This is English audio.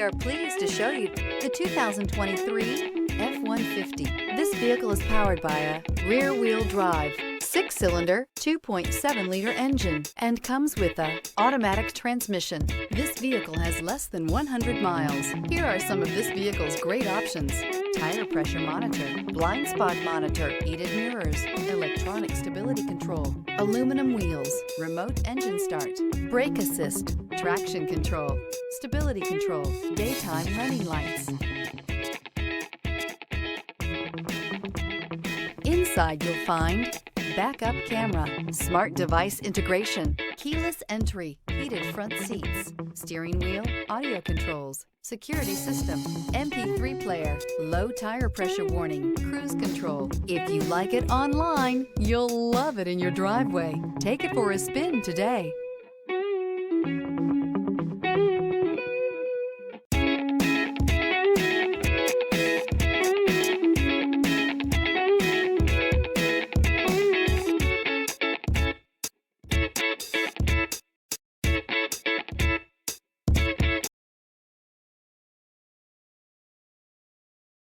are pleased to show you the 2023 F-150. This vehicle is powered by a rear-wheel drive, 6-cylinder, 2.7-liter engine, and comes with a automatic transmission. This vehicle has less than 100 miles. Here are some of this vehicle's great options: tire pressure monitor, blind spot monitor, heated mirrors, electronic stability control, aluminum wheels, remote engine start, brake assist, traction control, stability control, daytime running lights. Inside you'll find backup camera, smart device integration, keyless entry, heated front seats, steering wheel audio controls, security system, MP3 player, low tire pressure warning, cruise control. If you like it online, you'll love it in your driveway. Take it for a spin today.